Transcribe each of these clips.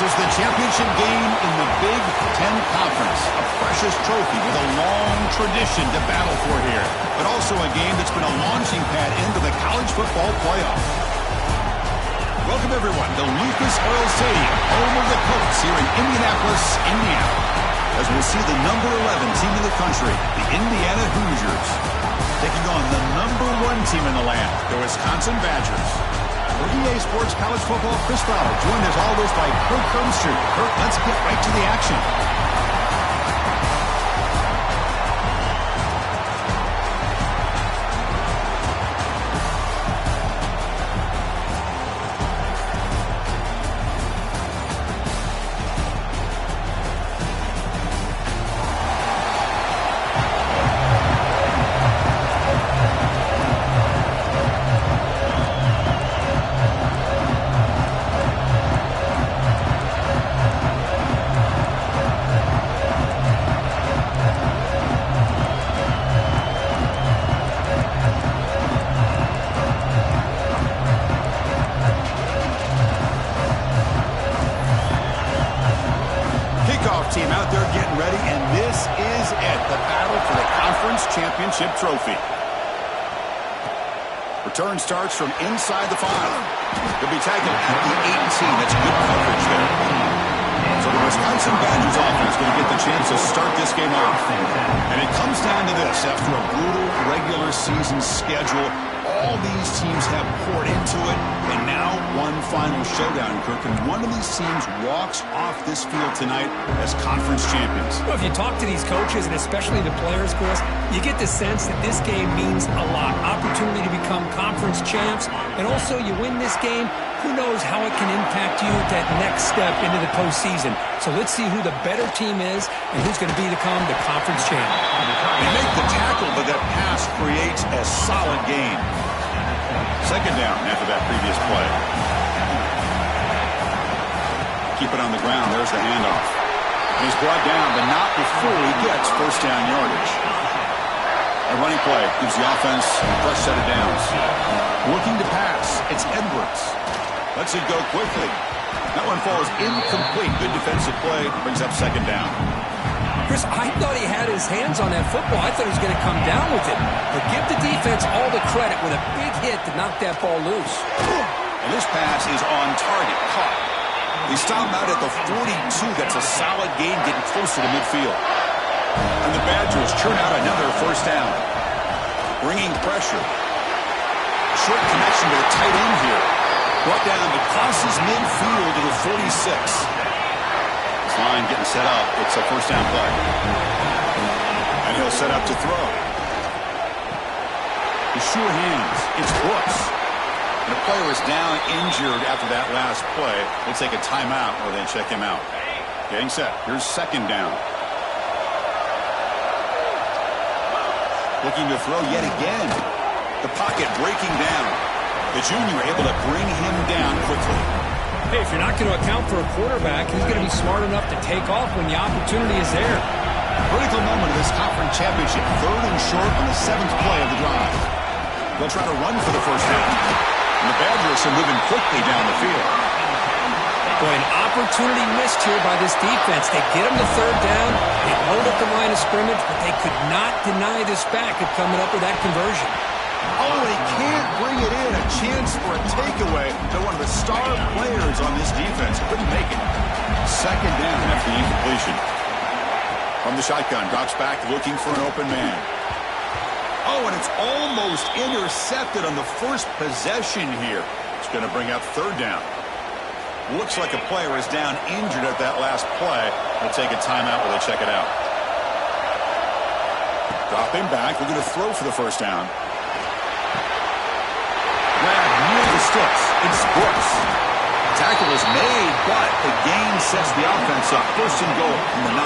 is the championship game in the Big Ten Conference. A precious trophy with a long tradition to battle for here. But also a game that's been a launching pad into the college football playoff. Welcome, everyone, to Lucas Oil Stadium, home of the Colts here in Indianapolis, Indiana. As we'll see the number 11 team in the country, the Indiana Hoosiers, taking on the number 1 team in the land, the Wisconsin Badgers. For EA Sports College Football, Chris Fowler, joined as always by Kirk Herbstreit. Kirk, let's get right to the action. Team out there getting ready, and this is it, the battle for the conference championship trophy. Return starts from inside the 5. He'll be tackled at the 18. That's good coverage there. So the Wisconsin Badgers offense is going to get the chance to start this game off. And it comes down to this. After a brutal regular season schedule, all these teams have poured into it, and now one final showdown, Kirk, and one of these teams walks off this field tonight as conference champions. Well, if you talk to these coaches, and especially the players, Chris, you get the sense that this game means a lot. Opportunity to become conference champs, and also you win this game, who knows how it can impact you that next step into the postseason. So let's see who the better team is and who's going to become the conference champ. They make the tackle, but that pass creates a solid gain. Second down after that previous play. Keep it on the ground. There's the handoff. He's brought down, but not before he gets first down yardage. A running play gives the offense a fresh set of downs. Looking to pass. It's Edwards. Lets it go quickly. That one falls incomplete. Good defensive play. Brings up second down. Chris, I thought he had his hands on that football. I thought he was going to come down with it. But give the defense all the credit with a big hit to knock that ball loose. And this pass is on target. Caught. They stop him out at the 42. That's a solid gain, getting closer to midfield. And the Badgers churn out another first down. Bringing pressure. Short connection to the tight end here. Brought down, but crosses midfield to the 46. Line getting set up. It's a first down play. And he'll set up to throw. The sure hands. It's Brooks. And the player is down injured after that last play. We'll take a timeout or then check him out. Getting set. Here's second down. Looking to throw yet again. The pocket breaking down. The junior able to bring him down quickly. Hey, if you're not going to account for a quarterback, he's going to be smart enough to take off when the opportunity is there. Critical moment of this conference championship. 3rd and short on the 7th play of the drive. They'll try to run for the first down. And the Badgers are moving quickly down the field. Boy, an opportunity missed here by this defense. They get him to 3rd down. They hold up the line of scrimmage, but they could not deny this back of coming up with that conversion. Oh, they can't bring it in. A chance for a takeaway to one of the star players on this defense. Couldn't make it. Second down after the incompletion. From the shotgun, drops back looking for an open man. Oh, and it's almost intercepted on the first possession here. It's going to bring up 3rd down. Looks like a player is down injured at that last play. They'll take a timeout while they check it out. Drop him back. We're going to throw for the first down. Grab near the sticks. It's Brooks. Tackle is made, but the gain sets the offense up. First and goal from the 9.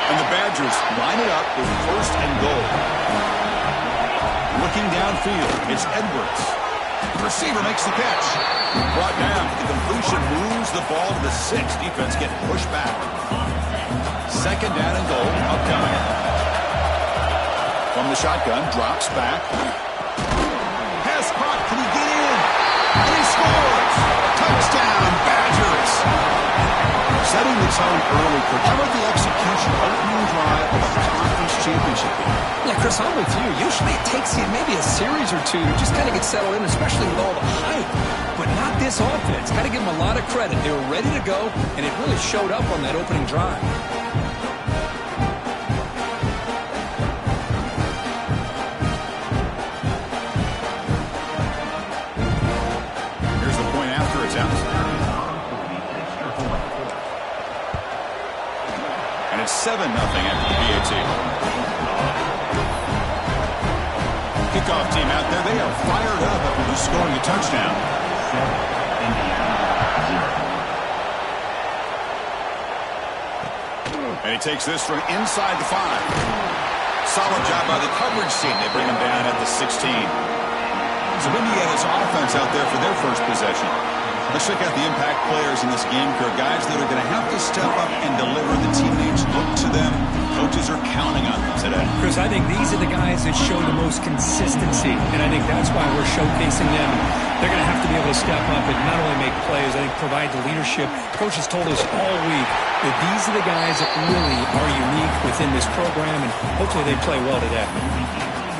And the Badgers line it up with first and goal. Looking downfield, it's Edwards. The receiver makes the catch. Brought down. The completion moves the ball to the 6. Defense getting pushed back. Second down and goal. Upcoming. From the shotgun, drops back. Pass caught. Can he get in? And he scores! Touchdown, Badgers! setting the tone early. How about the execution? Opening drive of a conference championship game. Yeah, Chris, I'm with you. Usually it takes you maybe a series or two to just kind of get settled in, especially with all the hype. But not this offense. Got to give them a lot of credit. They were ready to go, and it really showed up on that opening drive. Here's the point after attempt. And it's 7-0 after the PAT. Kickoff team out there. They are fired up after just scoring a touchdown. And he takes this from inside the 5. Solid job by the coverage team. They bring him down at the 16. So Indiana's offense out there for their first possession. Let's check out the impact players in this game, Kirk. Guys that are going to have to step up and deliver. The teammates look to them. Coaches are counting on them today. Chris, I think these are the guys that show the most consistency, and I think that's why we're showcasing them. They're going to have to be able to step up and not only make plays, I think provide the leadership. Coaches told us all week that these are the guys that really are unique within this program, and hopefully they play well today.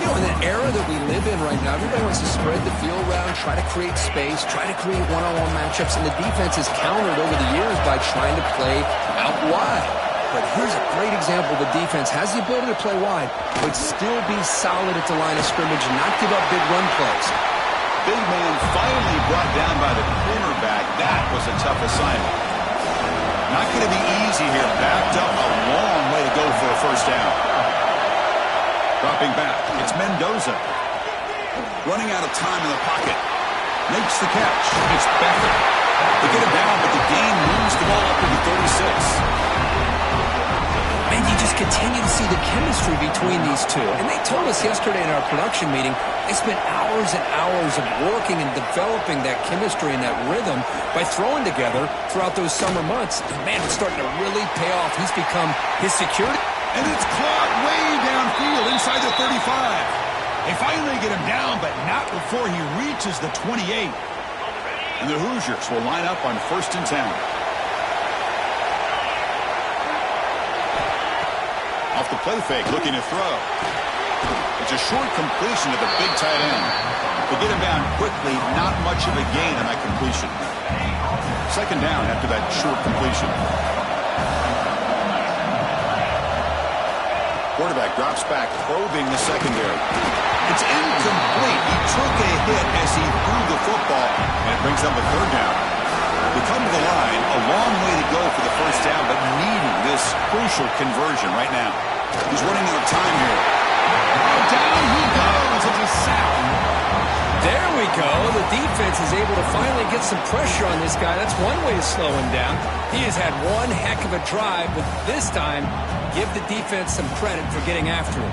You know, in the era that we live in right now, everybody wants to spread the field around, try to create space, try to create one-on-one matchups, and the defense has countered over the years by trying to play out wide. But here's a great example. The defense has the ability to play wide, but still be solid at the line of scrimmage and not give up big run plays. Big man finally brought down by the cornerback. That was a tough assignment. Not going to be easy here. Backed up a long way to go for a first down. Dropping back, it's Mendoza. Running out of time in the pocket. Makes the catch. It's Becker. They get him down, but the gain moves the ball up to the 36. And you just continue to see the chemistry between these two. And they told us yesterday in our production meeting, they spent hours and hours of working and developing that chemistry and that rhythm by throwing together throughout those summer months. And man, it's starting to really pay off. He's become his security. And it's caught way downfield inside the 35. They finally get him down, but not before he reaches the 28. And the Hoosiers will line up on 1st and 10. Off the play fake, looking to throw. It's a short completion to the big tight end. They get him down quickly, not much of a gain on that completion. 2nd down after that short completion. Quarterback drops back, probing the secondary. It's incomplete. He took a hit as he threw the football, and it brings up a 3rd down. They come to the line, a long way to go for the first down, but needing this crucial conversion right now. He's running out of time here. Down he goes. It's a sack. There we go. The defense is able to finally get some pressure on this guy. That's one way to slow him down. He has had one heck of a drive, but this time, give the defense some credit for getting after him.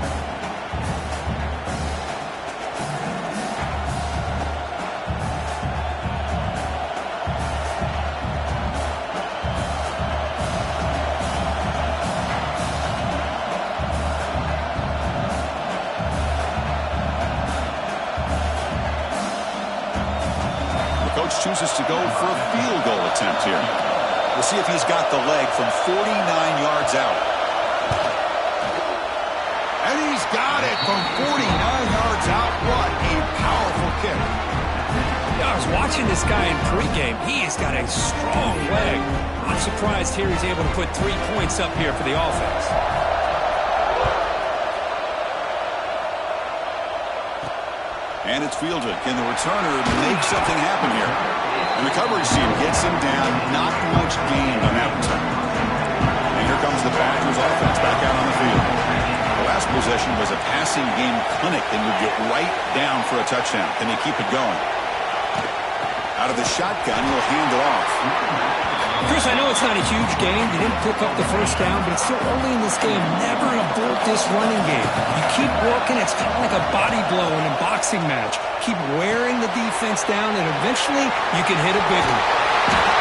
Chooses to go for a field goal attempt here. We'll see if he's got the leg from 49 yards out. And he's got it from 49 yards out. What a powerful kick. I was watching this guy in pregame. He has got a strong leg. I'm surprised here he's able to put 3 points up here for the offense. And it's fielded. Can the returner make something happen here? The recovery team gets him down. Not much gain on that return. And here comes the Badgers offense back out on the field. The last possession was a passing game clinic. They moved it right down for a touchdown. Can they keep it going? Out of the shotgun, he'll hand it off. Chris, I know it's not a huge game. You didn't pick up the first down, but it's still early in this game. Never abort this running game. You keep working. It's kind of like a body blow in a boxing match. Keep wearing the defense down, and eventually you can hit a big one.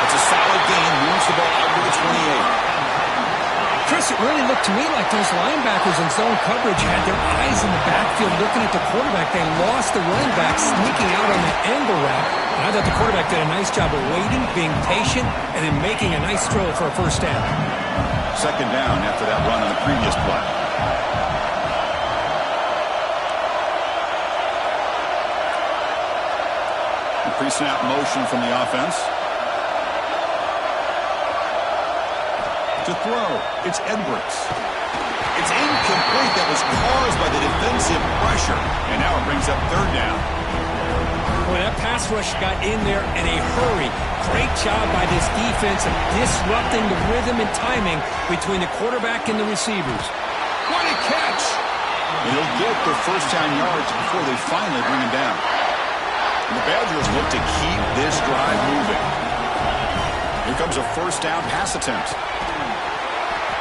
It's a solid game. Moves the ball out to the 28. Chris, it really looked to me like those linebackers in zone coverage had their eyes in the backfield looking at the quarterback. They lost the running back sneaking out on the angle route. And I thought the quarterback did a nice job of waiting, being patient, and then making a nice throw for a first down. Second down after that run on the previous play. The pre-snap motion from the offense. To throw, it's Edwards. It's incomplete. That was caused by the defensive pressure. And now it brings up third down. Boy, that pass rush got in there in a hurry. Great job by this defense of disrupting the rhythm and timing between the quarterback and the receivers. What a catch! And he'll get the first down yards before they finally bring him down. And the Badgers look to keep this drive moving. Here comes a first down pass attempt.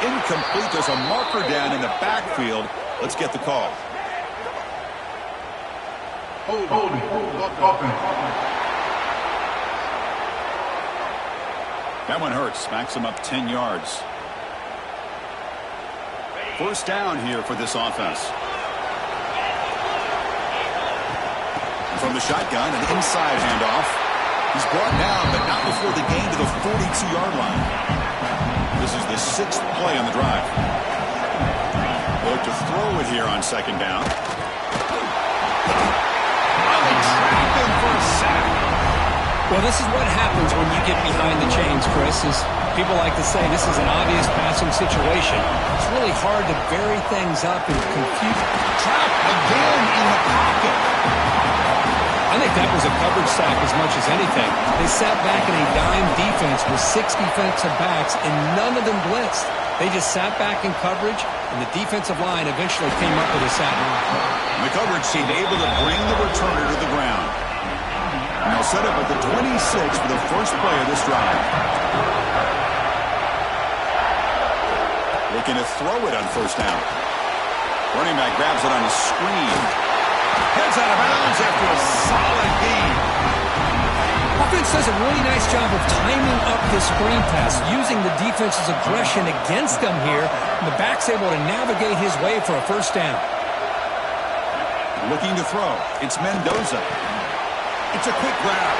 Incomplete. There's a marker down in the backfield. Let's get the call. That one hurts. Smacks him up 10 yards. First down here for this offense. From the shotgun, an inside handoff. He's brought down, but not before the gain to the 42-yard line. This is the 6th play on the drive. They look to throw it here on second down. Trap him for a sack. Well, this is what happens when you get behind the chains, Chris. Is people like to say this is an obvious passing situation. It's really hard to vary things up and confuse. Trap again in the pocket. I think that was a coverage sack as much as anything. They sat back in a dime defense with 6 defensive backs, and none of them blitzed. They just sat back in coverage, and the defensive line eventually came up with a sack. And the coverage team able to bring the returner to the ground. Now set up at the 26 for the first play of this drive. Looking to throw it on first down. Running back grabs it on the screen. Heads out of bounds after a solid gain. Offense does a really nice job of timing up this screen pass, using the defense's aggression against them here, and the back's able to navigate his way for a first down. Looking to throw. It's Mendoza. It's a quick grab.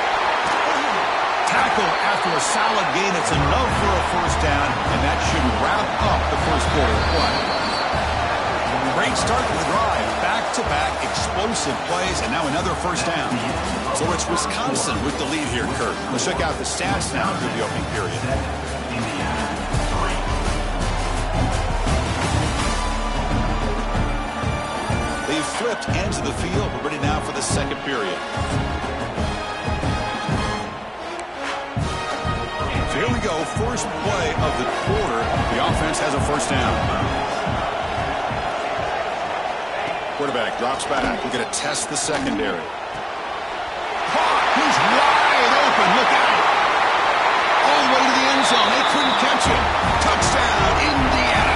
Tackle after a solid gain. It's enough for a first down, and that should wrap up the first quarter of play. Great start to the drive. Back-to-back explosive plays, and now another first down. So it's Wisconsin with the lead here, Kurt. Let's check out the stats now through the opening period. They've flipped ends of the field. We're ready now for the second period. So here we go. First play of the quarter. The offense has a first down. Quarterback drops back. We're going to test the secondary. Caught. He's wide open. Look out. All the way to the end zone. They couldn't catch him. Touchdown, Indiana.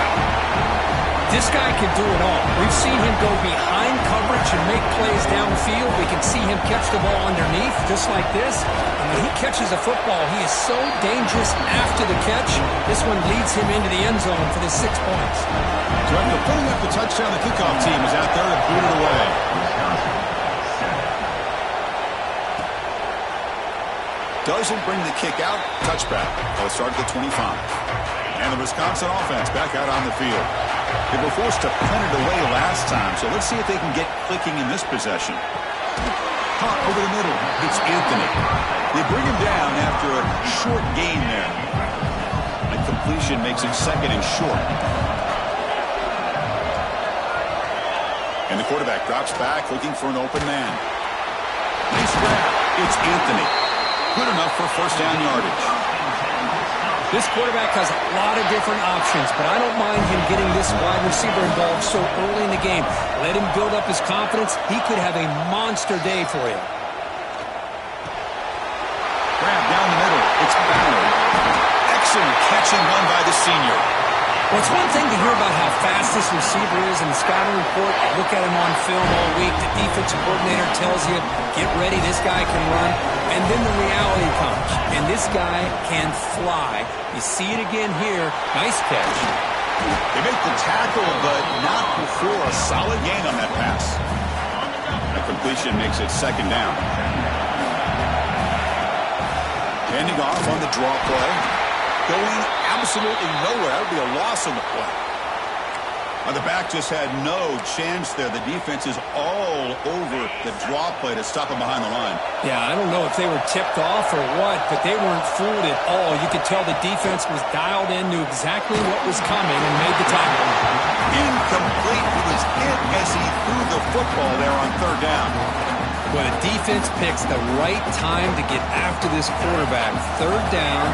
This guy can do it all. We've seen him go behind coverage and make plays downfield. We can see him catch the ball underneath, just like this. And when he catches a football, he is so dangerous after the catch. This one leads him into the end zone for the 6 points. So after putting up the touchdown, the kickoff team is out there to boot it away. Doesn't bring the kick out. Touchback. They'll start at the 25. And the Wisconsin offense back out on the field. They were forced to punt it away last time, so let's see if they can get clicking in this possession. Caught over the middle. It's Anthony. They bring him down after a short gain there. And completion makes it second and short. And the quarterback drops back looking for an open man. Nice grab. It's Anthony. Good enough for first down yardage. This quarterback has a lot of different options, but I don't mind him getting this wide receiver involved so early in the game. Let him build up his confidence. He could have a monster day for you. Grab down the middle. It's Ballard. Excellent catch and run by the senior. Well, it's one thing to hear about how fast this receiver is in the scouting report. Look at him on film all week. The defensive coordinator tells you, get ready, this guy can run. And then the reality comes. And this guy can fly. You see it again here. Nice catch. They make the tackle, but not before a solid gain on that pass. That completion makes it second down. Handing off on the draw play. Going absolutely nowhere. That would be a loss on the play. The back just had no chance there. The defense is all over the draw play to stop him behind the line. Yeah, I don't know if they were tipped off or what, but they weren't fooled at all. You could tell the defense was dialed in, knew exactly what was coming, and made the tackle. Incomplete. He was hit as he threw the football there on third down. Well, the defense picks the right time to get after this quarterback. Third down,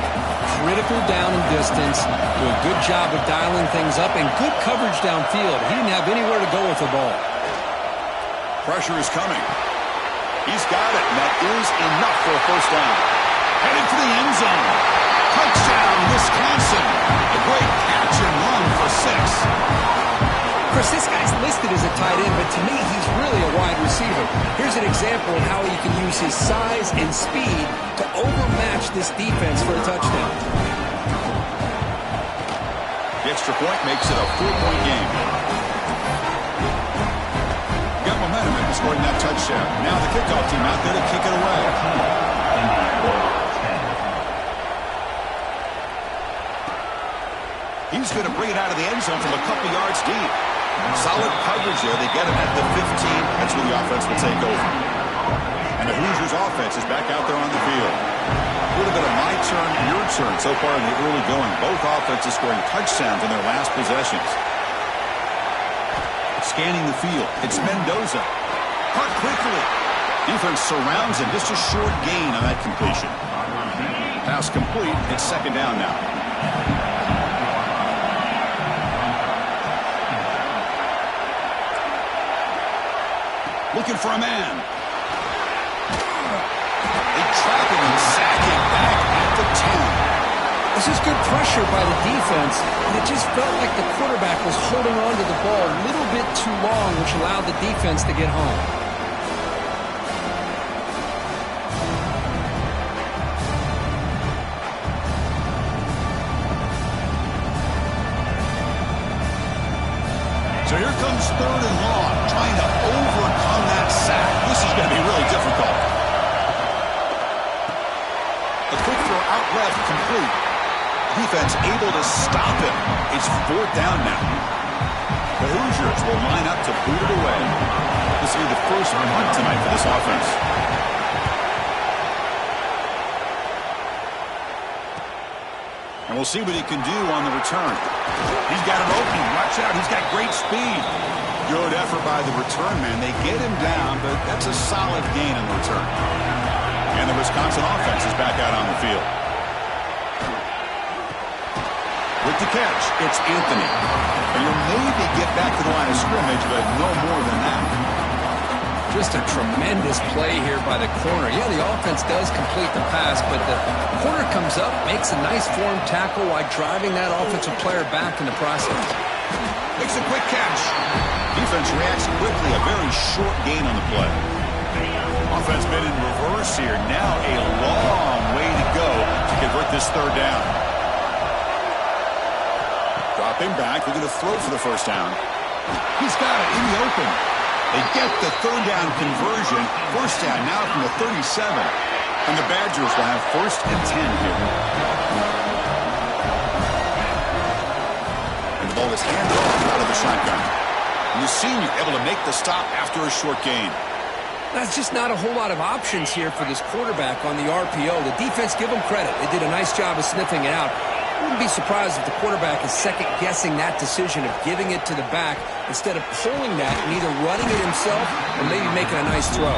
critical down and distance. Do a good job of dialing things up and good coverage downfield. He didn't have anywhere to go with the ball. Pressure is coming. He's got it, and that is enough for a first down. Headed for the end zone. Touchdown, Wisconsin. A great catch and run for 6. Chris, this guy's listed as a tight end, but to me, he's really a wide receiver. Here's an example of how he can use his size and speed to overmatch this defense for a touchdown. The extra point makes it a 4-point game. Got momentum after scoring that touchdown. Now the kickoff team out there to kick it away. He's going to bring it out of the end zone from a couple yards deep. Solid coverage there. They get him at the 15. That's where the offense will take over. And the Hoosiers offense is back out there on the field. A little bit of my turn, your turn so far in the early going. Both offenses scoring touchdowns in their last possessions. Scanning the field. It's Mendoza. Caught quickly. Defense surrounds him. Just a short gain on that completion. Pass complete. It's second down now. Looking for a man. They trap him and sack him back at the 10. This is good pressure by the defense, and it just felt like the quarterback was holding on to the ball a little bit too long, which allowed the defense to get home. So here comes third and long, trying to overcome that sack. This is going to be really difficult. A quick throw out left, complete. Defense able to stop him. It's fourth down now. The Hoosiers will line up to boot it away. This will be the first punt tonight for this offense. And we'll see what he can do on the return. He's got an opening. Watch out. He's got great speed. Good effort by the return man. They get him down, but that's a solid gain on the return. And the Wisconsin offense is back out on the field. With the catch, it's Anthony. And you'll maybe get back to the line of scrimmage, but no more than that. Just a tremendous play here by the corner. Yeah, the offense does complete the pass, but the corner comes up, makes a nice form tackle while driving that offensive player back in the process. Makes a quick catch. Defense reacts quickly. A very short gain on the play. Offense been in reverse here. Now a long way to go to convert this third down. Dropping back. They're going to throw for the first down. He's got it in the open. They get the third down conversion. First down now from the 37. And the Badgers will have first and 10 here. And the ball is handed off out of the shotgun. And the senior able to make the stop after a short gain. That's just not a whole lot of options here for this quarterback on the RPO. The defense, give them credit. They did a nice job of sniffing it out. I wouldn't be surprised if the quarterback is second-guessing that decision of giving it to the back instead of pulling that and either running it himself or maybe making a nice throw.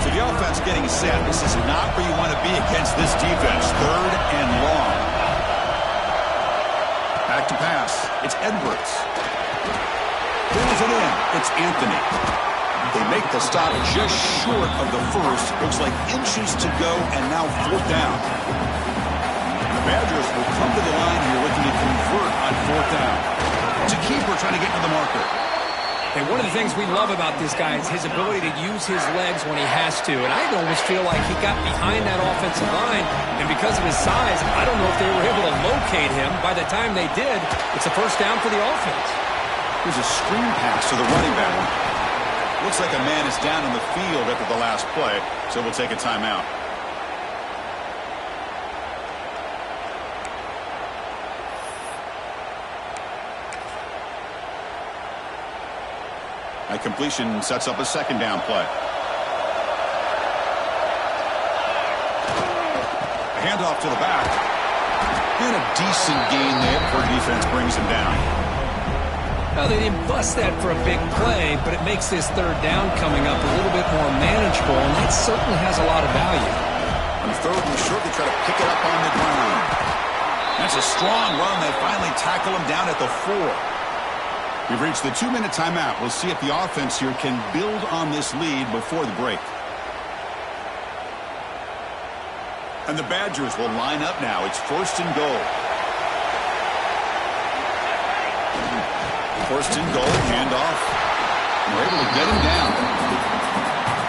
So the offense getting set. This is not where you want to be against this defense. Third and long. Back to pass. It's Edwards. Pulls it in. It's Anthony. They make the stop just short of the first. Looks like inches to go, and now fourth down. The Badgers will come to the line here looking to convert on fourth down. It's a keeper trying to get to the marker. And one of the things we love about this guy is his ability to use his legs when he has to. And I almost feel like he got behind that offensive line, and because of his size, I don't know if they were able to locate him. By the time they did, it's a first down for the offense. Here's a screen pass to the running back. Looks like a man is down in the field after the last play, so we'll take a timeout. That completion sets up a second down play. A handoff to the back. And a decent gain there before defense brings him down. Well, they didn't bust that for a big play, but it makes this third down coming up a little bit more manageable, and that certainly has a lot of value. On third and short, they try to pick it up on the ground. That's a strong run. They finally tackle him down at the 4. We've reached the 2-minute timeout. We'll see if the offense here can build on this lead before the break. And the Badgers will line up now. It's first and goal. First and goal, handoff. We're able to get him down.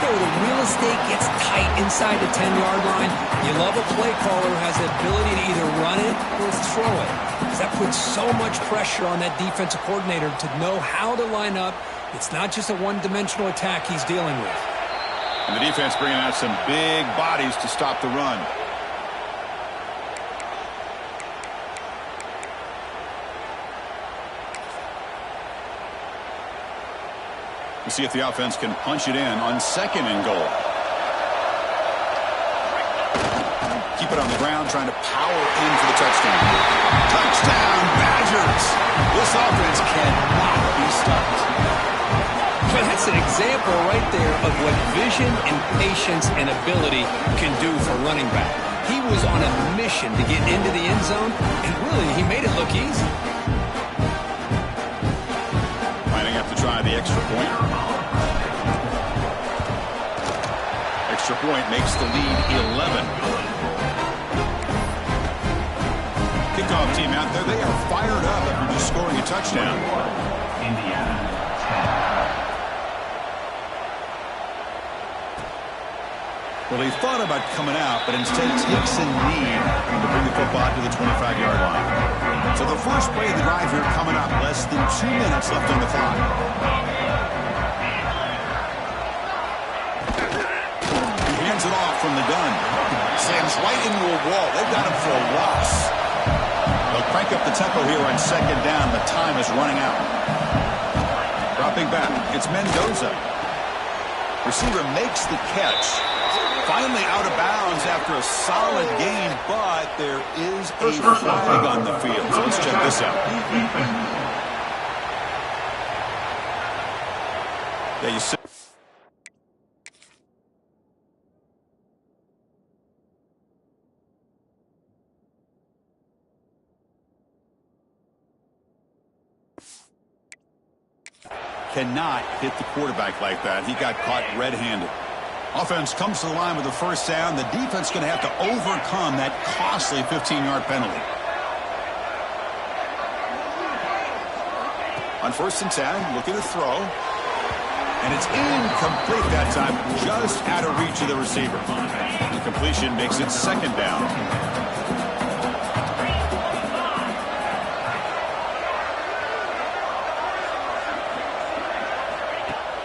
The real estate gets tight inside the 10-yard line. You love a play caller who has the ability to either run it or throw it. That puts so much pressure on that defensive coordinator to know how to line up. It's not just a one-dimensional attack he's dealing with. And the defense bringing out some big bodies to stop the run. We'll see if the offense can punch it in on second and goal. Keep it on the ground, trying to power in for the touchdown. Touchdown, Badgers! This offense cannot be stopped. Well, that's an example right there of what vision and patience and ability can do for running back. He was on a mission to get into the end zone, and really, he made it look easy. Lining up to try the extra point. Extra point makes the lead 11. Kickoff team out there, they are fired up after just scoring a touchdown. Indiana 10. Well, he thought about coming out, but instead takes a knee to bring the football to the 25-yard line. So the first play of the drive here coming up, less than 2 minutes left on the clock. He hands it off from the gun. Slams right into a wall. They've got him for a loss. They'll crank up the tempo here on second down. The time is running out. Dropping back, it's Mendoza. Receiver makes the catch. Finally out of bounds after a solid game, but there is a flag on the field. So let's check this out. Yeah, you see. Cannot hit the quarterback like that. He got caught red-handed. Offense comes to the line with the first down. The defense going to have to overcome that costly 15-yard penalty. On first and 10, looking to throw. And it's incomplete that time, just out of reach of the receiver. The completion makes it second down.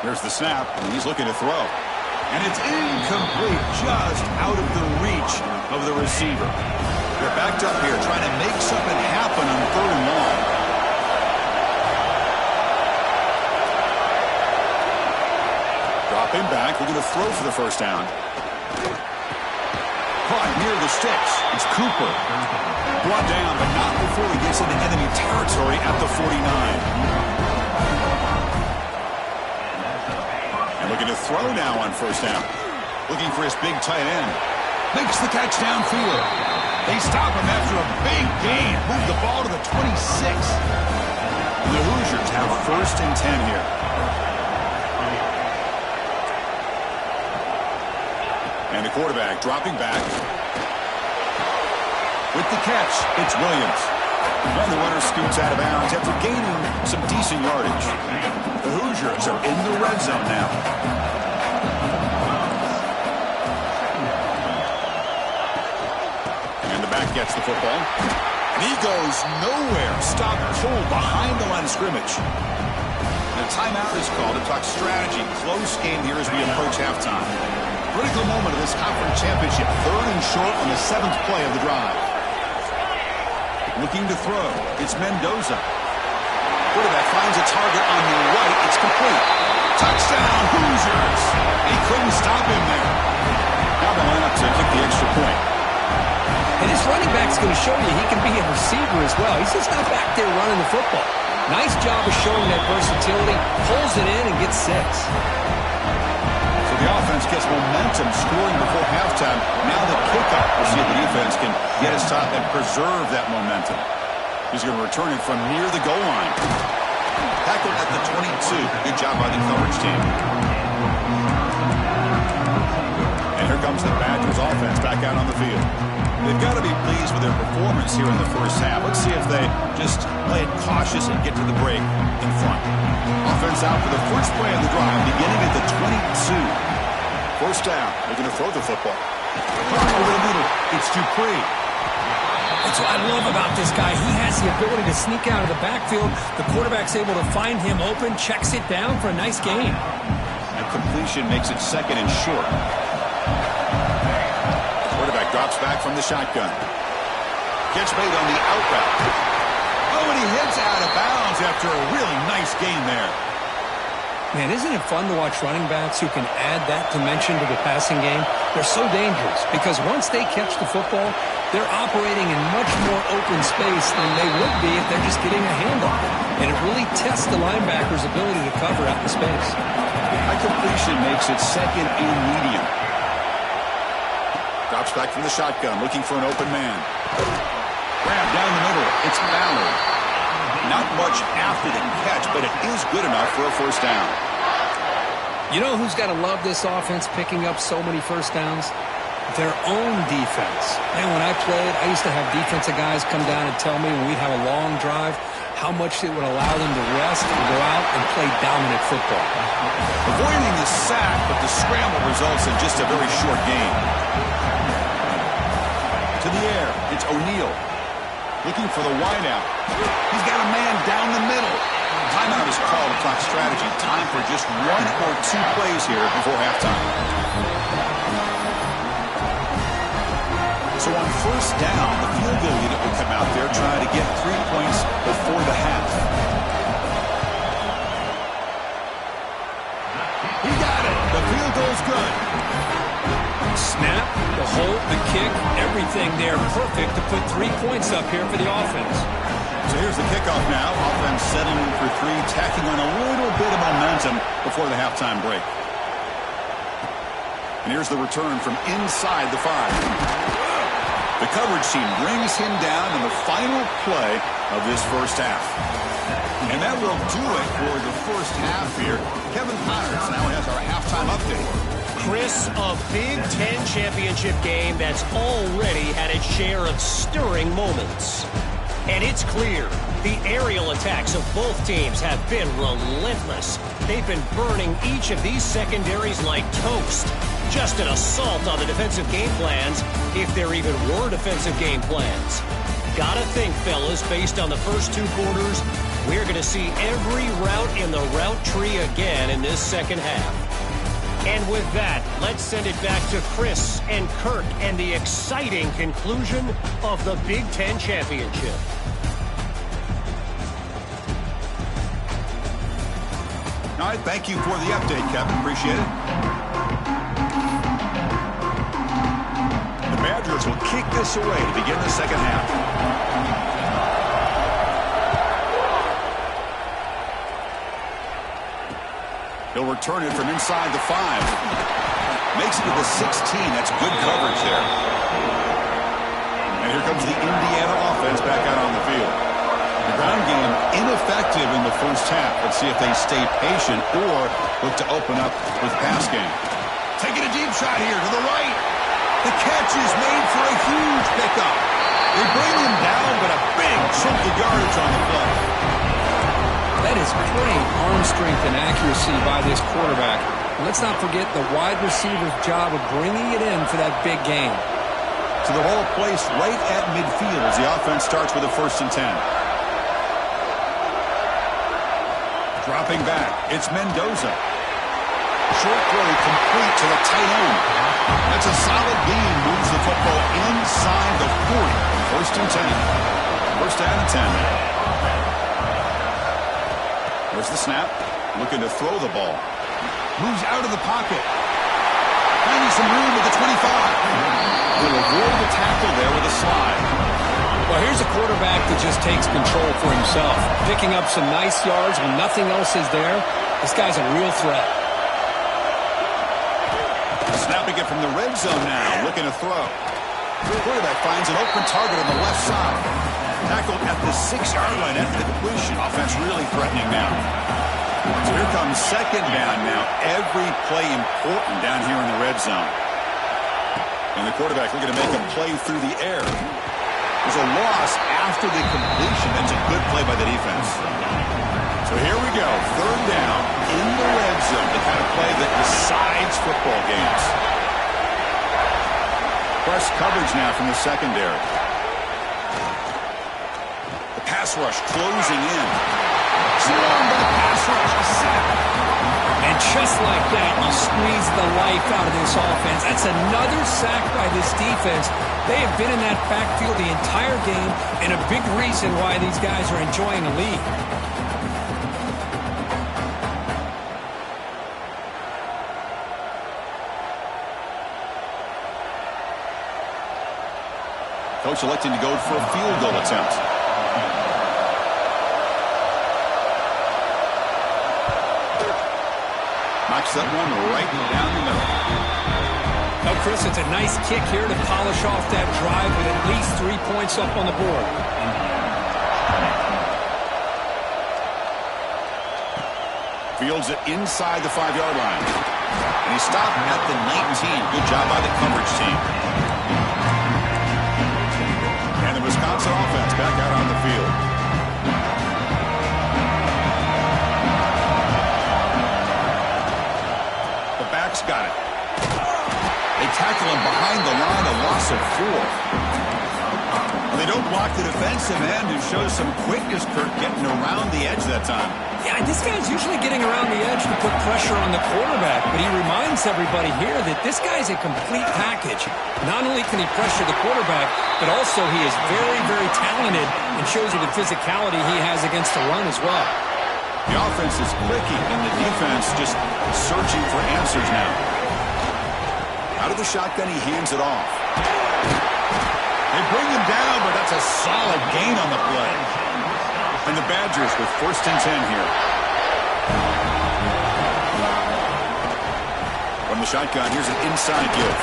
There's the snap, and he's looking to throw. And it's incomplete, just out of the reach of the receiver. They're backed up here, trying to make something happen on third and long. Dropping back, looking to throw for the first down. Caught near the sticks. It's Cooper. Brought down, but not before he gets into enemy territory at the 49. Looking to throw now on first down. Looking for his big tight end. Makes the catch downfield. They stop him after a big gain. Move the ball to the 26. And the Hoosiers have first and 10 here. And the quarterback dropping back. With the catch, it's Williams. And the runner scoots out of bounds after gaining some decent yardage. The Hoosiers are in the red zone now. And the back gets the football. And he goes nowhere. Stopped cold behind the line of scrimmage. And a timeout is called to talk strategy. Close game here as we approach halftime. Critical moment of this conference championship. Third and short on the 7th play of the drive. Looking to throw. It's Mendoza. Quarterback finds a target on the right. It's complete. Touchdown, Hoosiers. He couldn't stop him there. Now the lineup to kick the extra point. And this running back's going to show you he can be a receiver as well. He's just not back there running the football. Nice job of showing that versatility. Pulls it in and gets 6. So the offense gets momentum scoring before halftime. Now the kickoff. We'll see if the defense can get his top and preserve that momentum. He's going to return it from near the goal line. Tackled at the 22. Good job by the coverage team. And here comes the Badgers offense back out on the field. They've got to be pleased with their performance here in the first half. Let's see if they just play it cautious and get to the break in front. Offense out for the first play of the drive, beginning at the 22. First down. They're going to throw the football. Over the middle. It's Dupree. That's what I love about this guy. He has the ability to sneak out of the backfield. The quarterback's able to find him open, checks it down for a nice gain. That completion makes it second and short. Quarterback drops back from the shotgun. Gets made on the out route. Oh, and he hits out of bounds after a really nice gain there. Man, isn't it fun to watch running backs who can add that dimension to the passing game? They're so dangerous because once they catch the football, they're operating in much more open space than they would be if they're just getting a hand on it. And it really tests the linebacker's ability to cover out in space. High completion makes it second and medium. Drops back from the shotgun, looking for an open man. Grab down the middle. It's Ballard. Not much after the catch, but it is good enough for a first down. You know who's got to love this offense picking up so many first downs? Their own defense. And when I played, I used to have defensive guys come down and tell me when we'd have a long drive how much it would allow them to rest and go out and play dominant football. Avoiding the sack, but the scramble results in just a very short gain. To the air, it's O'Neal. Looking for the wideout. He's got a man down the middle. Timeout is called to talk strategy. Time for just 1 or 2 plays here before halftime. So on first down, the field goal unit will come out there trying to get 3 points before the half. He got it. The field goal's good. Snap, the hold, the kick, everything there perfect to put 3 points up here for the offense. So here's the kickoff now. Offense settling for 3, tacking on a little bit of momentum before the halftime break. And here's the return from inside the 5. The coverage team brings him down in the final play of this first half. And that will do it for the first half here. Kevin Connors now has our halftime update. Chris, a Big Ten championship game that's already had its share of stirring moments. And it's clear the aerial attacks of both teams have been relentless. They've been burning each of these secondaries like toast. Just an assault on the defensive game plans, if there even were defensive game plans. Gotta think, fellas, based on the first 2 quarters, we're going to see every route in the route tree again in this second half. And with that, let's send it back to Chris and Kirk and the exciting conclusion of the Big Ten Championship. All right, thank you for the update, Kevin. Appreciate it. The Badgers will kick this away to begin the second half. He'll return it from inside the 5. Makes it to the 16. That's good coverage there. And here comes the Indiana offense back out on the field. The ground game ineffective in the first half. Let's see if they stay patient or look to open up with pass game. Taking a deep shot here to the right. The catch is made for a huge pickup. They bring him down, but a big chunk of yardage on the play. That is great arm strength and accuracy by this quarterback. And let's not forget the wide receiver's job of bringing it in for that big game. So the ball placed right at midfield as the offense starts with a 1st and 10. Dropping back, it's Mendoza. Short throw complete to the tight end. That's a solid gain, moves the football inside the 40. 1st and 10. 1st down and 10. There's the snap. Looking to throw the ball. Moves out of the pocket. Finding some room at the 25. Will avoid the tackle there with a slide. Well, here's a quarterback that just takes control for himself. Picking up some nice yards when nothing else is there. This guy's a real threat. Snapping it from the red zone now. Looking to throw. The quarterback finds an open target on the left side. Tackled at the 6-yard line at the completion. Offense really threatening now. So here comes second down now. Every play important down here in the red zone. And the quarterback looking to make a play through the air. There's a loss after the completion. That's a good play by the defense. So here we go. Third down in the red zone. The kind of play that decides football games. Press coverage now from the secondary. The pass rush closing in. Surrounded by the pass rush. A sack. And just like that, you squeeze the life out of this offense. That's another sack by this defense. They have been in that backfield the entire game, and a big reason why these guys are enjoying the lead. Coach electing to go for a field goal attempt. Knocks that one right down the middle. Now, Chris, it's a nice kick here to polish off that drive with at least 3 points up on the board. Fields it inside the 5-yard line. And he stopped at the 19. Good job by the coverage team. And the Wisconsin offense back out on the field. The back's got it. They tackle him behind the line, a loss of 4. They don't block the defensive end, who shows some quickness, Kirk, getting around the edge that time. Yeah, this guy's usually getting around the edge to put pressure on the quarterback, but he reminds everybody here that this guy's a complete package. Not only can he pressure the quarterback, but also he is very, very talented and shows you the physicality he has against the run as well. The offense is clicking, and the defense just searching for answers now. Out of the shotgun, he hands it off. They bring him down, but that's a solid gain on the play. And the Badgers with 1st and 10 here. From the shotgun, here's an inside give.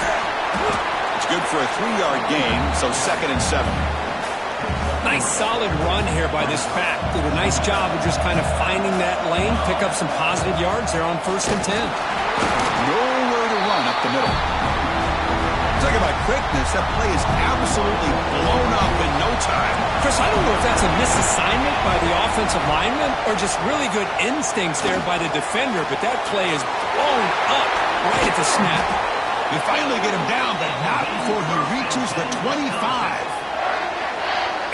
It's good for a 3-yard gain, so 2nd and 7. Nice solid run here by this back. Did a nice job of just kind of finding that lane, pick up some positive yards there on 1st and 10. Nowhere to run up the middle. Talk about quickness, that play is absolutely blown up in no time. Chris, I don't know if that's a misassignment by the offensive lineman or just really good instincts there by the defender, but that play is blown up right at the snap. They finally get him down, but not before he reaches the 25.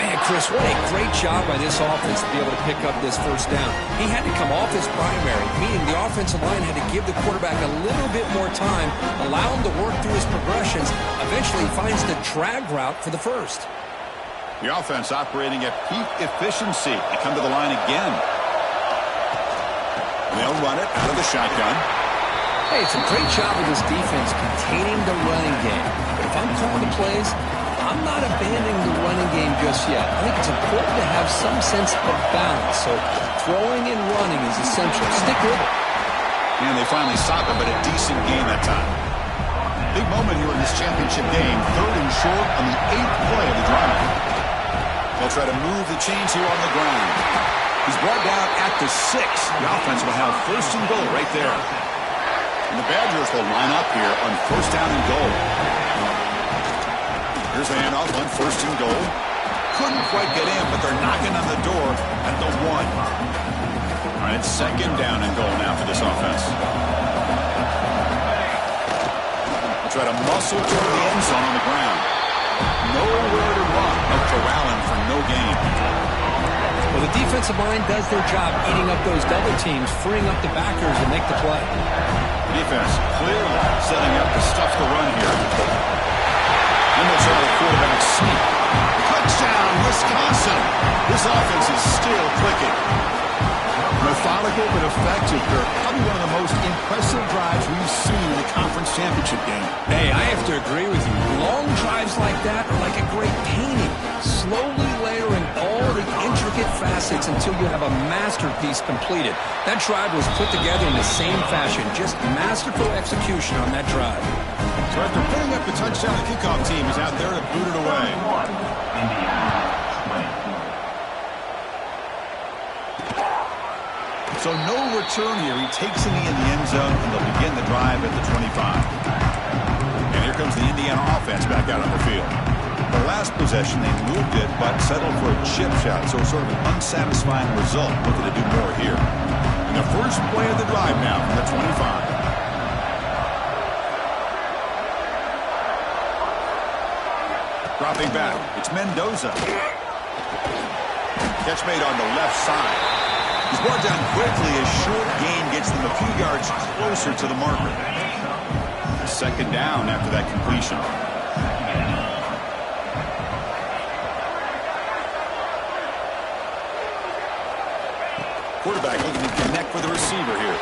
Man, Chris, what a great job by this offense to be able to pick up this 1st down. He had to come off his primary, meaning the offensive line had to give the quarterback a little bit more time, allow him to work through his progressions. Eventually, he finds the drag route for the 1st. The offense operating at peak efficiency. They come to the line again. And they'll run it out of the shotgun. Hey, it's a great job of this defense containing the running game. But if I'm calling the plays, I'm not abandoning the running game just yet. I think it's important to have some sense of balance. So throwing and running is essential. Stick with it. And they finally stop him, but a decent game that time. Big moment here in this championship game. 3rd and short on the 8th play of the drive. They'll try to move the chains here on the ground. He's brought down at the 6. The offense will have 1st and goal right there. And the Badgers will line up here on 1st down and goal. Here's the handoff on 1st and goal. Couldn't quite get in, but they're knocking on the door at the 1. All right, 2nd down and goal now for this offense. They'll try to muscle toward the end zone on the ground. Nowhere to run. No corralling for no gain. Well, the defensive line does their job eating up those double teams, freeing up the backers to make the play. Defense clearly setting up to stuff the run here. And they'll try the quarterback sneak. Touchdown, Wisconsin. This offense is still clicking. Methodical but effective. They're probably one of the most impressive impressive drives we've seen in the conference championship game. Hey, I have to agree with you. Long drives like that are like a great painting. Slowly layering all the intricate facets until you have a masterpiece completed. That drive was put together in the same fashion. Just masterful execution on that drive. So after putting up the touchdown, the kickoff team is out there to boot it away. Indiana 20. So no return here. He takes it in the end zone, and they'll begin the drive at the 25. And here comes the Indiana offense back out on the field. The last possession, they moved it, but settled for a chip shot, so sort of an unsatisfying result. Looking to do more here. And the first play of the drive now from the 25. Dropping back, it's Mendoza. Catch made on the left side. He's brought down quickly as short gain gets them a few yards closer to the marker. Second down after that completion. Quarterback looking to connect with the receiver here.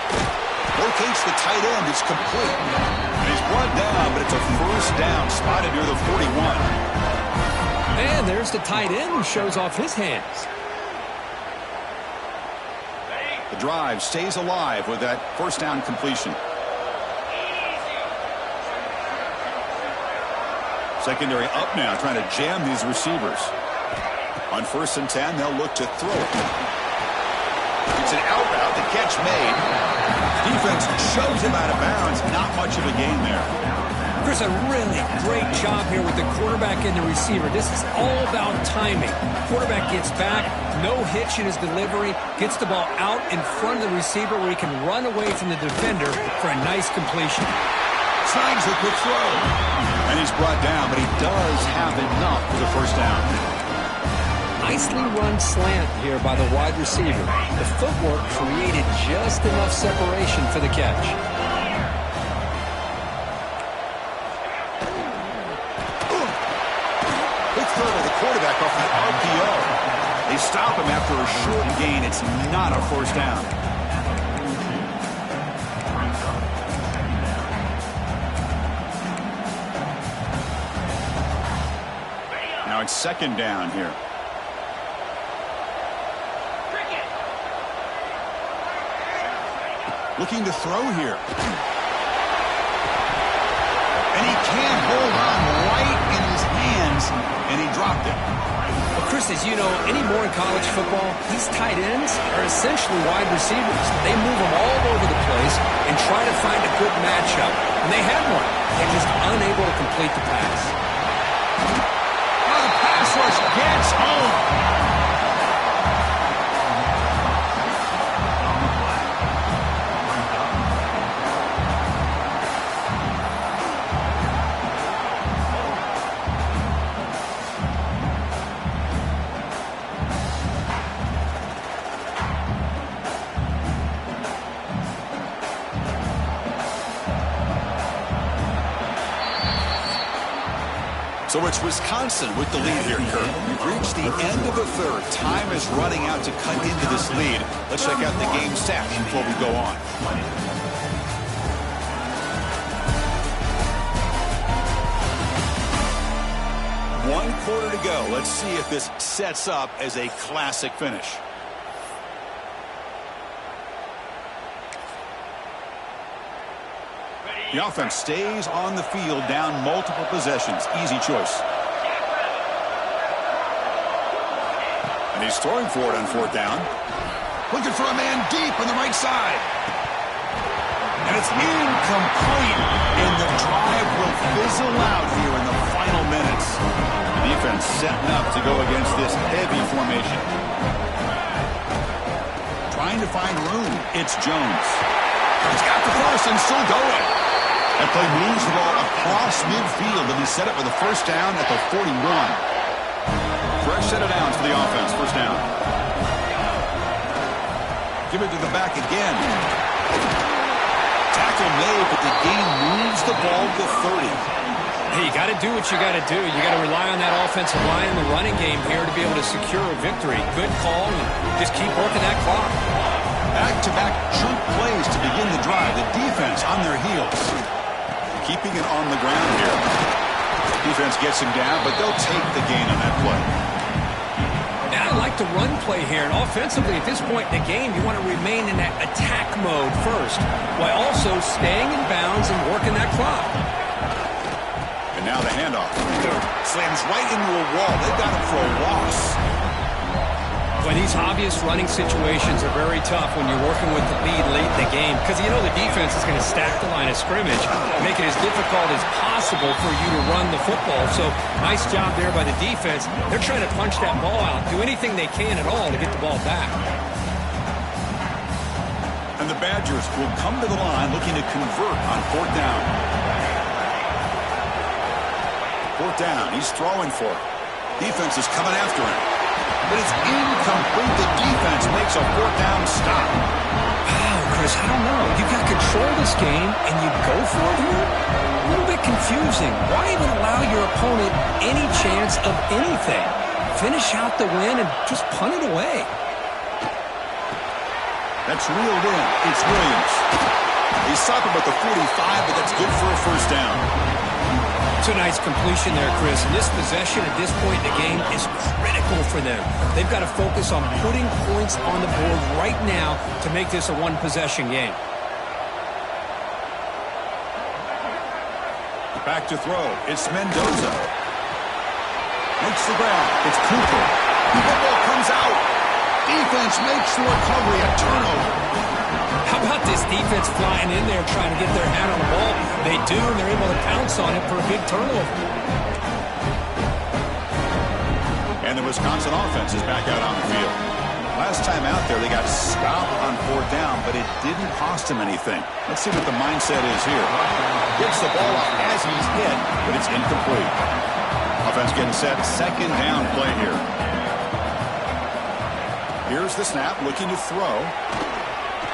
Locates the tight end. It's complete. And he's brought down, but it's a first down spotted near the 41. And there's the tight end who shows off his hands. The drive stays alive with that first down completion. Secondary up now, trying to jam these receivers. On 1st and 10, they'll look to throw it. It's an out route, the catch made. Defense shoves him out of bounds. Not much of a gain there. Chris, a really great job here with the quarterback and the receiver. This is all about timing. Quarterback gets back, no hitch in his delivery, gets the ball out in front of the receiver where he can run away from the defender for a nice completion. Snags a quick throw. And he's brought down, but he does have enough for the first down. Nicely run slant here by the wide receiver. The footwork created just enough separation for the catch. Quick throw to the quarterback off the RPO. They stop him after a short gain. It's not a first down. Now it's second down here. Looking to throw here. And he can't hold on right in his hands, and he dropped it. Well, Chris, as you know, anymore in college football, these tight ends are essentially wide receivers. They move them all over the place and try to find a good matchup. And they had one. They're just unable to complete the pass. Oh, the pass rush gets home. So it's Wisconsin with the lead here, Kirk. We've reached the end of the third. Time is running out to cut into this lead. Let's check out the game stats before we go on. One quarter to go. Let's see if this sets up as a classic finish. The offense stays on the field, down multiple possessions. Easy choice. And he's throwing for it on 4th down. Looking for a man deep on the right side. And it's incomplete. And the drive will fizzle out here in the final minutes. The defense setting up to go against this heavy formation. Trying to find room. It's Jones. He's got the first and still going. That play moves the ball across midfield, and he set it for the first down at the 41. Fresh set of downs for the offense. First down. Give it to the back again. Tackle made, but the game moves the ball to 30. Hey, you got to do what you got to do. You got to rely on that offensive line and the running game here to be able to secure a victory. Good call, and just keep working that clock. Back-to-back chunk plays to begin the drive. The defense keeping it on the ground here. Defense gets him down, but they'll take the gain on that play. And I like the run play here. And offensively, at this point in the game, you want to remain in that attack mode first, while also staying in bounds and working that clock. And now the handoff. Slams right into a wall. They've got him for a loss. But these obvious running situations are very tough when you're working with the lead late in the game, because you know the defense is going to stack the line of scrimmage, make it as difficult as possible for you to run the football. So nice job there by the defense. They're trying to punch that ball out, do anything they can at all to get the ball back. And the Badgers will come to the line looking to convert on 4th down. 4th down, he's throwing for it. Defense is coming after him. But it's incomplete. The defense makes a 4th down stop. Wow, Chris, I don't know. You got control of this game, and you go for it here? A little bit confusing. Why even allow your opponent any chance of anything? Finish out the win and just punt it away. That's reeled in. It's Williams. He's stopping at the 45, but that's good for a 1st down. It's a nice completion there, Chris. And this possession at this point in the game is critical for them. They've got to focus on putting points on the board right now to make this a one-possession game. Back to throw. It's Mendoza. Makes the grab. It's Cooper. The football comes out. Defense makes the recovery. A turnover. How about this defense flying in there trying to get their hand on the ball? They do, and they're able to pounce on it for a big turnover. And the Wisconsin offense is back out on the field. Last time out there, they got stopped on 4th down, but it didn't cost him anything. Let's see what the mindset is here. Gets the ball off as he's hit, but it's incomplete. Offense getting set. 2nd down play here. Here's the snap, looking to throw.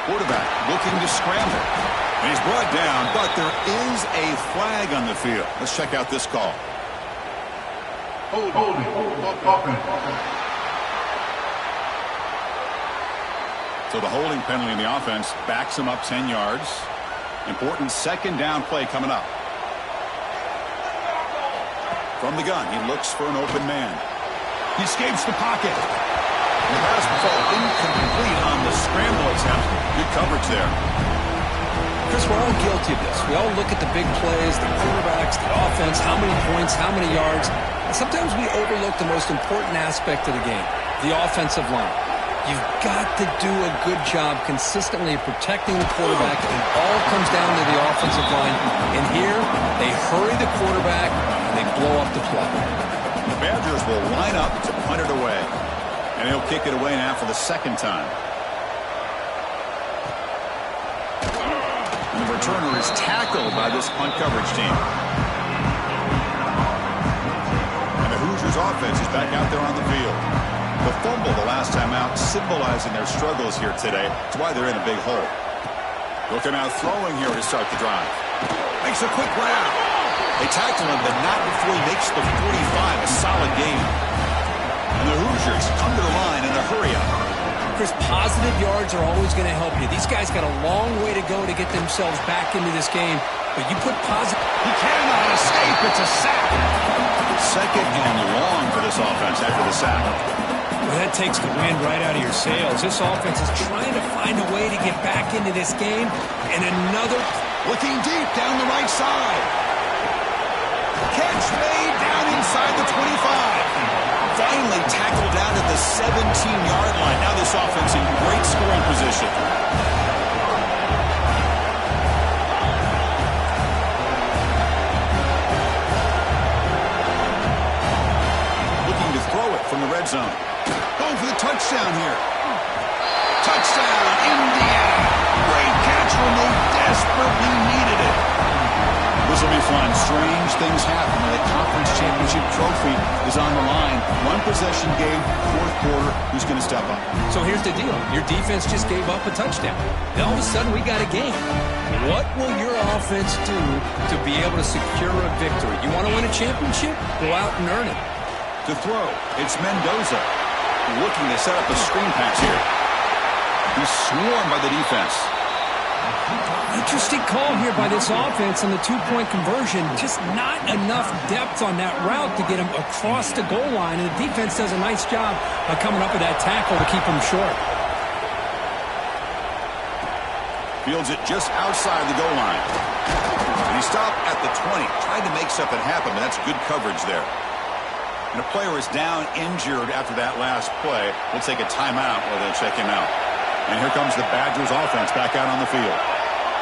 Quarterback looking to scramble. And he's brought down, but there is a flag on the field. Let's check out this call. So the holding penalty in the offense backs him up 10 yards. Important 2nd down play coming up. From the gun, he looks for an open man. He escapes the pocket. And the pass will fall incomplete on the scramble attempt. Good coverage there. Chris, we're all guilty of this. We all look at the big plays, the quarterbacks, the offense, how many points, how many yards. And sometimes we overlook the most important aspect of the game, the offensive line. You've got to do a good job consistently protecting the quarterback, and it all comes down to the offensive line. And here, they hurry the quarterback, and they blow up the play. The Badgers will line up to punt it away. And he'll kick it away now for the 2nd time. And the returner is tackled by this punt coverage team. And the Hoosiers offense is back out there on the field. The fumble the last time out, symbolizing their struggles here today. That's why they're in a big hole. Looking out throwing here to start the drive. Makes a quick grab. They tackle him, but not before he makes the 45. A solid game. And the Hoosiers come to the line in a hurry-up. Chris, positive yards are always going to help you. These guys got a long way to go to get themselves back into this game. But you put positive... He cannot escape. It's a sack. 2nd and long for this offense after the sack. Well, that takes the wind right out of your sails. This offense is trying to find a way to get back into this game. And another... Looking deep down the right side. Catch made down inside the 25. Finally tackled down at the 17-yard line. Now this offense in great scoring position. Looking to throw it from the red zone. Going for the touchdown here. Touchdown, Indiana. Great catch when they desperately needed it. This will be fun. Strange things happen when the conference championship trophy is on the line. One possession game, 4th quarter. Who's going to step up? So here's the deal. Your defense just gave up a touchdown. Then all of a sudden, we got a game. What will your offense do to be able to secure a victory? You want to win a championship? Go out and earn it. To throw, it's Mendoza. Looking to set up a screen pass here. He's swarmed by the defense. Interesting call here by this offense on the two-point conversion. Just not enough depth on that route to get him across the goal line, and the defense does a nice job of coming up with that tackle to keep him short. Fields it just outside the goal line. And he stopped at the 20, tried to make something happen, but that's good coverage there. And a player is down injured after that last play. We'll take a timeout while they'll check him out. And here comes the Badgers offense back out on the field.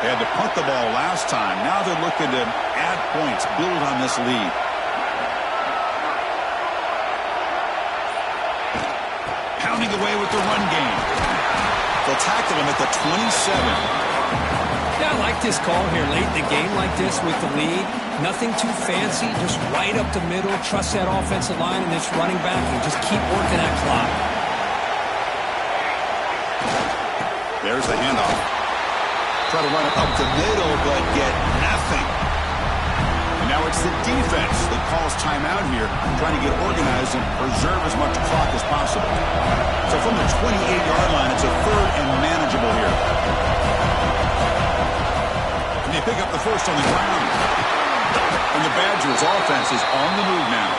They had to punt the ball last time. Now they're looking to add points, build on this lead. Pounding away with the run game. They'll tackle him at the 27. Yeah, I like this call here late in the game like this with the lead. Nothing too fancy, just right up the middle. Trust that offensive line and this running back and just keep working that clock. There's the handoff. Try to run it up the middle, but get nothing. And now it's the defense that calls timeout here, trying to get organized and preserve as much clock as possible. So from the 28-yard line, it's a third and manageable here. And they pick up the first on the ground. And the Badgers offense is on the move now.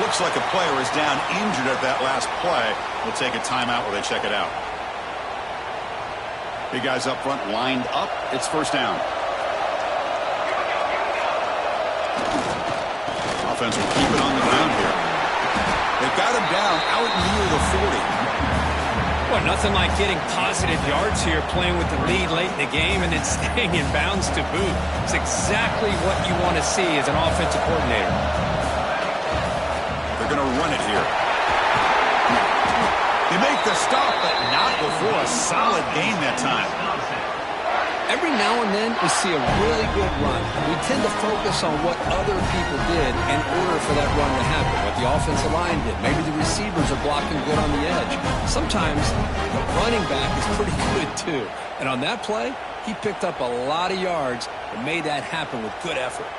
Looks like a player is down injured at that last play. We'll take a timeout while they check it out. Big guys up front lined up. It's first down. Offense will keep it on the ground here. They've got him down out near the 40. Well, nothing like getting positive yards here, playing with the lead late in the game and then staying in bounds to boot. It's exactly what you want to see as an offensive coordinator. They're going to run it here. They make the stop, but not before a solid gain that time. Every now and then we see a really good run. We tend to focus on what other people did in order for that run to happen, what the offensive line did. Maybe the receivers are blocking good on the edge. Sometimes the running back is pretty good too. And on that play, he picked up a lot of yards and made that happen with good effort.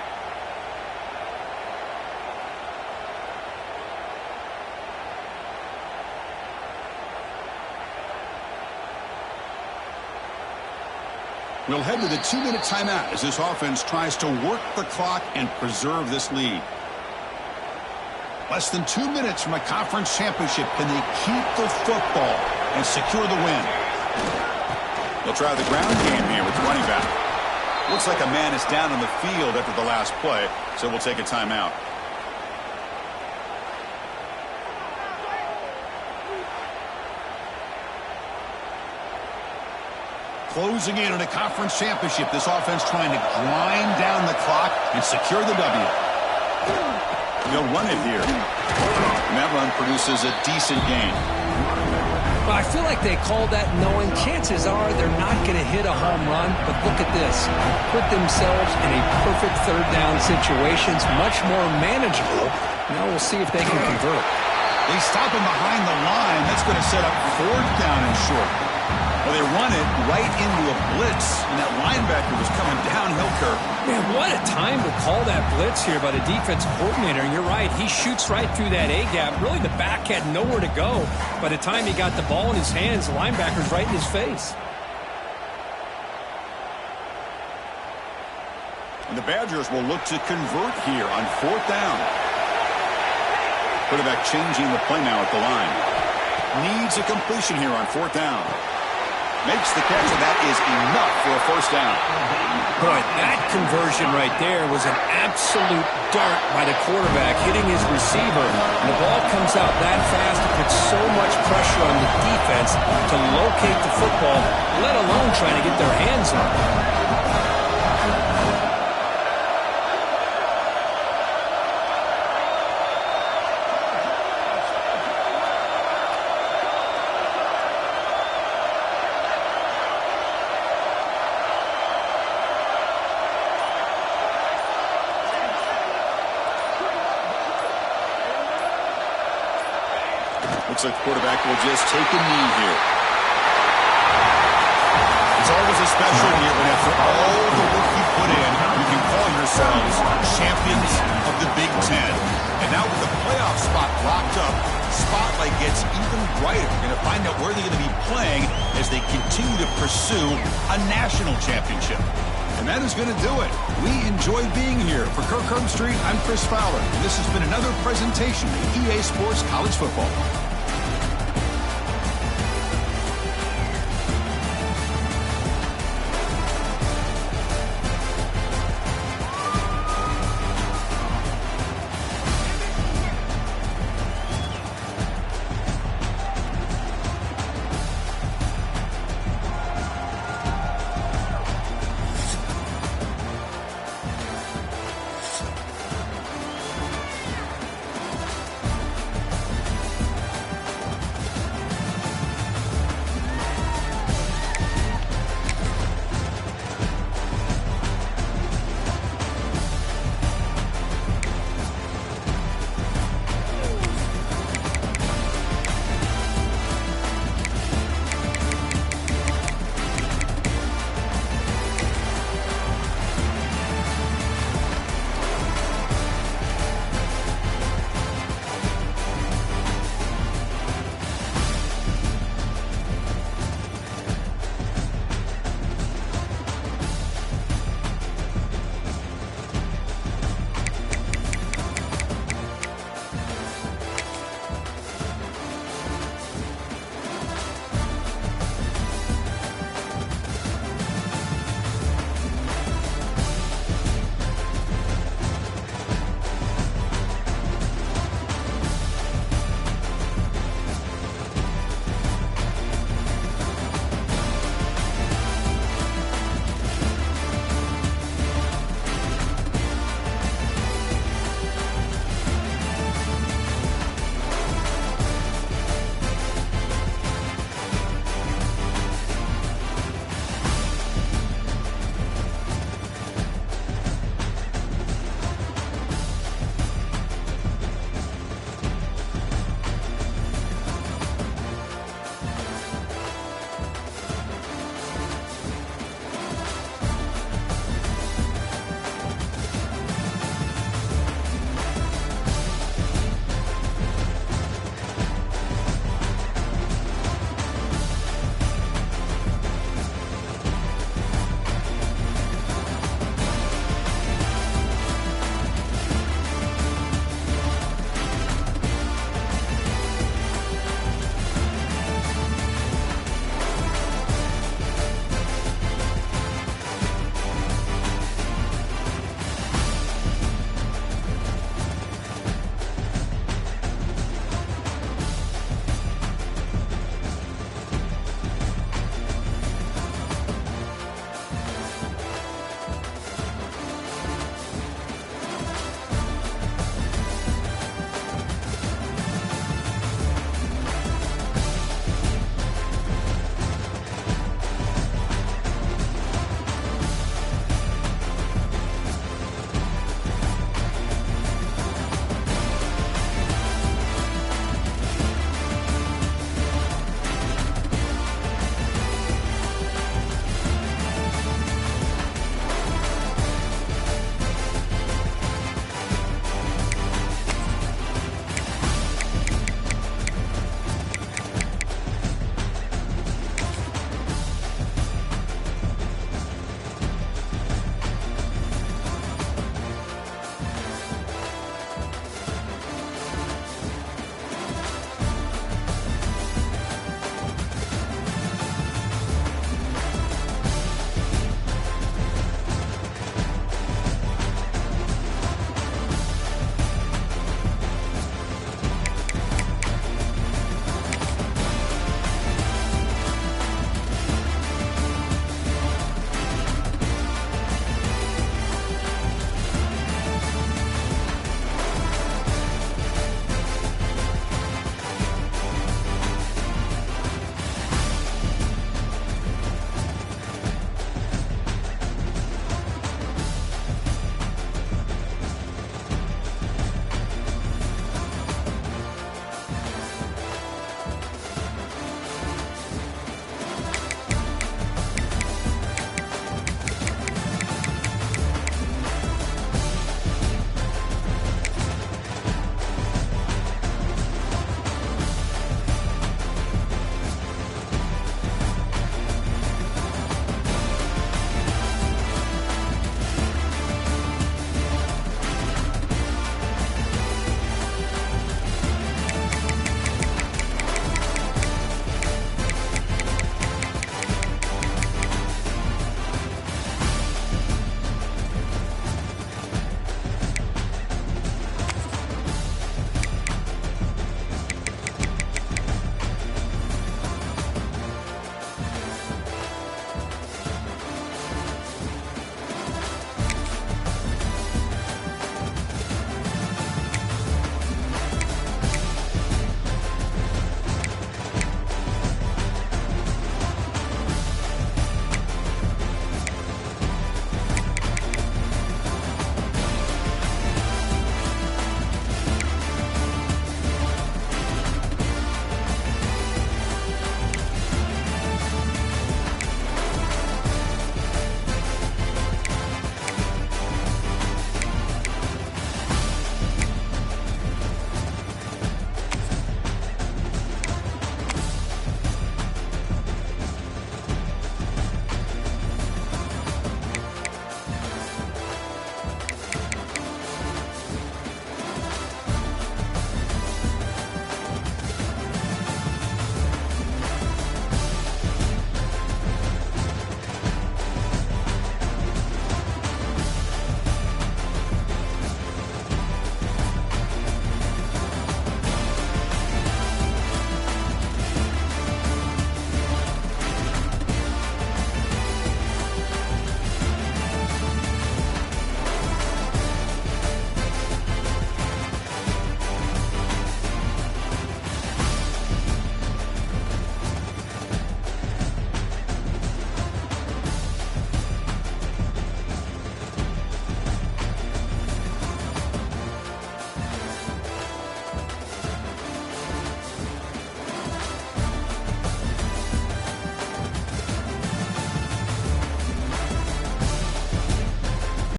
We'll head to the 2-minute timeout as this offense tries to work the clock and preserve this lead. Less than 2 minutes from a conference championship. Can they keep the football and secure the win? They'll try the ground game here with the running back. Looks like a man is down on the field after the last play, so we'll take a timeout. Closing in on a conference championship, this offense trying to grind down the clock and secure the W. They'll run it here. And that run produces a decent gain. Well, I feel like they called that knowing chances are they're not going to hit a home run, but look at this. Put themselves in a perfect third down situation. It's much more manageable. Now we'll see if they can convert. They stop him behind the line. That's going to set up fourth down and short. Well, they run it right into a blitz, and that linebacker was coming downhill curve. Man, what a time to call that blitz here by the defensive coordinator. And you're right, he shoots right through that A-gap. Really, the back had nowhere to go. By the time he got the ball in his hands, the linebacker's right in his face. And the Badgers will look to convert here on fourth down. Quarterback changing the play now at the line. Needs a completion here on fourth down. Makes the catch, and that is enough for a first down. Boy, that conversion right there was an absolute dart by the quarterback, hitting his receiver. And the ball comes out that fast. It puts so much pressure on the defense to locate the football, let alone trying to get their hands on it. Looks like the quarterback will just take a knee here. It's always a special year when after all the work you put in, you can call yourselves champions of the Big Ten. And now with the playoff spot locked up, the spotlight gets even brighter. We're going to find out where they're going to be playing as they continue to pursue a national championship. And that is going to do it. We enjoyed being here. For Kirk Herbstreit, I'm Chris Fowler. And this has been another presentation of EA Sports College Football.